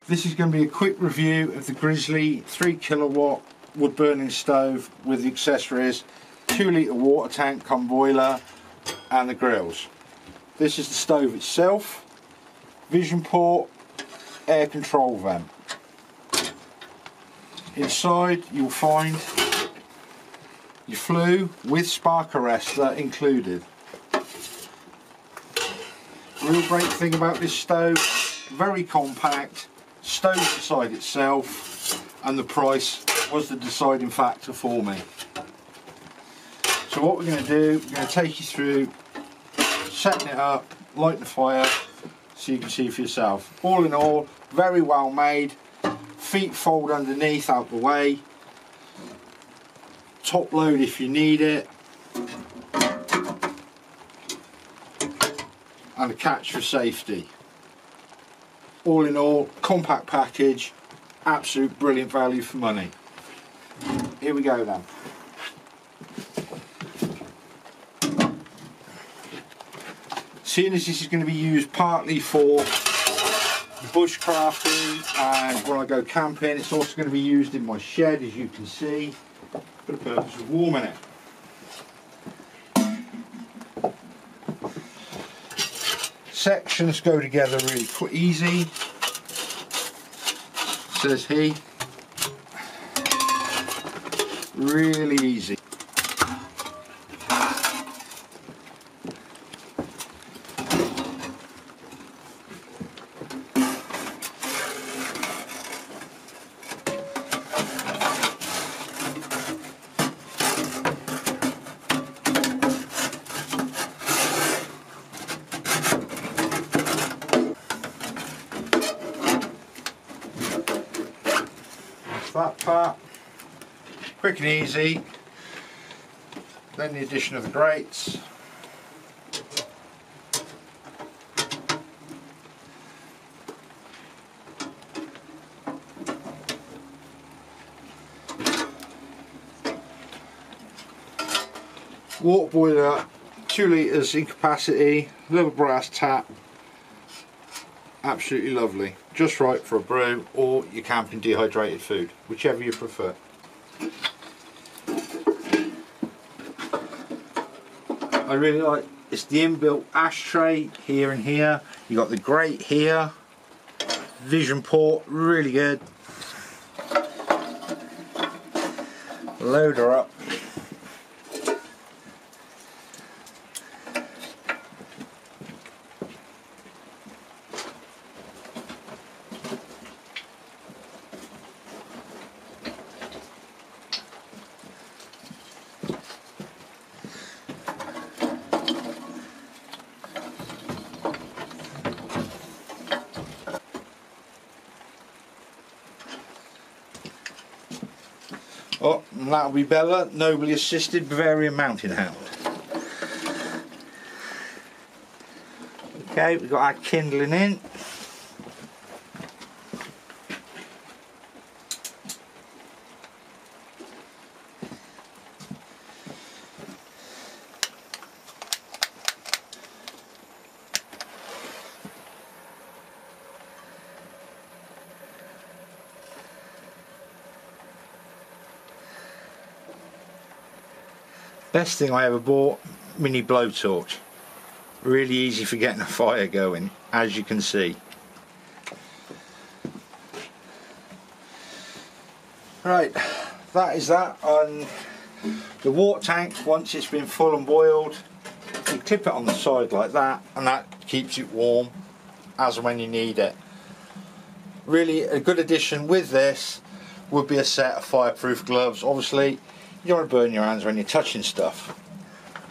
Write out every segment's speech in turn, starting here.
This is going to be a quick review of the Grizzly 3 kilowatt wood burning stove with the accessories, 2 litre water tank, cum boiler and the grills. This is the stove itself, vision port, air control vent. Inside you'll find your flue with spark arrestor included. Real great thing about this stove, very compact, stove inside itself, and the price was the deciding factor for me. So what we're going to do, we're going to take you through setting it up, lighting the fire so you can see for yourself. All in all, very well made, feet fold underneath out the way, top load if you need it, and a catch for safety. All in all, compact package, absolute brilliant value for money. Here we go then. Seeing as this is going to be used partly for bushcrafting and when I go camping, it's also going to be used in my shed, as you can see, for the purpose of warming it. Sections go together really easy, says he, really easy. That part, quick and easy. Then the addition of the grates. Water boiler, 2 litres in capacity, little brass tap. Absolutely lovely, just right for a brew or your camping dehydrated food, whichever you prefer. I really like, it's the inbuilt ashtray here and here, you got the grate here, vision port, really good. Load her up. Oh, and that'll be Bella, nobly assisted Bavarian Mountain Hound. Okay, we've got our kindling in. Best thing I ever bought, mini blowtorch. Really easy for getting a fire going, as you can see. Right, that is that on the water tank. Once it's been full and boiled, you clip it on the side like that, and that keeps it warm as and when you need it. Really a good addition with this would be a set of fireproof gloves. Obviously you don't want to burn your hands when you're touching stuff.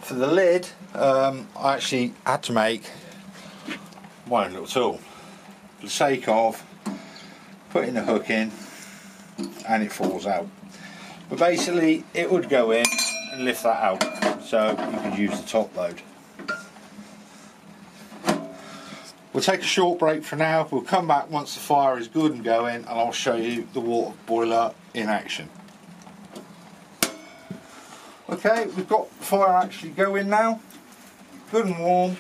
For the lid, I actually had to make my own little tool for the sake of putting the hook in and it falls out. But basically it would go in and lift that out, so you could use the top load. We'll take a short break for now. We'll come back once the fire is good and going, and I'll show you the water boiler in action. Okay, we've got the fire actually going now, good and warm,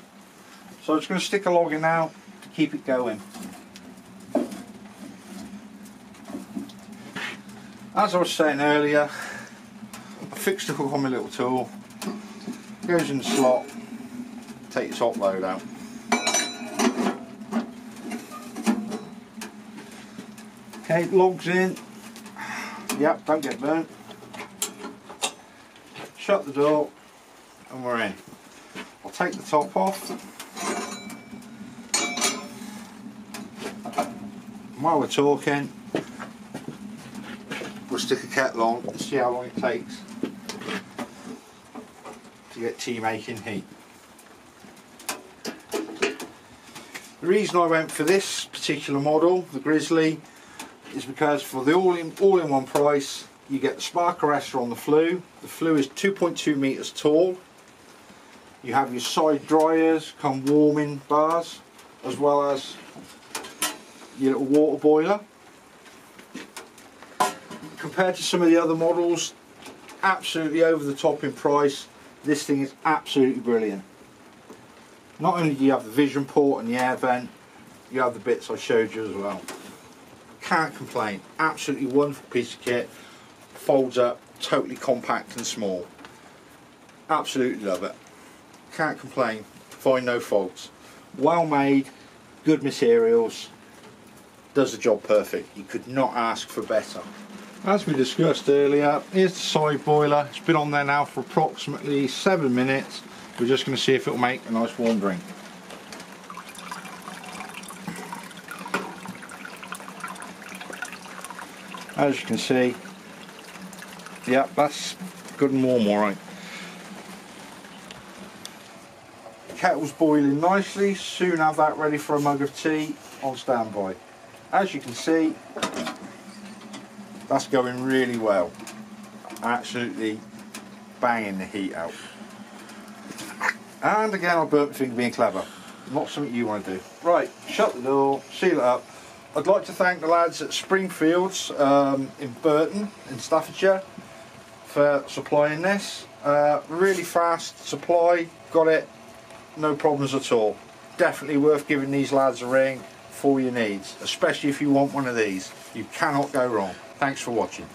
so I'm just going to stick a log in now to keep it going. As I was saying earlier, I fixed the hook on my little tool, goes in the slot, take the top load out. Okay, logs in, yep, don't get burnt. Shut the door and we're in. I'll take the top off. While we're talking, we'll stick a kettle on and see how long it takes to get tea making heat. The reason I went for this particular model, the Grizzly, is because for the all-in-one price you get the spark arrestor on the flue. The flue is 2.2 meters tall. You have your side dryers, come warming bars, as well as your little water boiler. Compared to some of the other models, absolutely over the top in price. This thing is absolutely brilliant. Not only do you have the vision port and the air vent, you have the bits I showed you as well. Can't complain. Absolutely wonderful piece of kit. Folds up, totally compact and small. Absolutely love it. Can't complain. Find no faults. Well made, good materials. Does the job perfect. You could not ask for better. As we discussed earlier, here's the side boiler. It's been on there now for approximately 7 minutes. We're just going to see if it'll make a nice warm drink. As you can see, yep, that's good and warm, alright. Kettle's boiling nicely, soon have that ready for a mug of tea on standby. As you can see, that's going really well. Absolutely banging the heat out. And again, I burnt my finger being clever. Not something you want to do. Right, shut the door, seal it up. I'd like to thank the lads at Springfields in Burton in Staffordshire for supplying this. Really fast supply, got it, no problems at all. Definitely worth giving these lads a ring for your needs, especially if you want one of these. You cannot go wrong. Thanks for watching.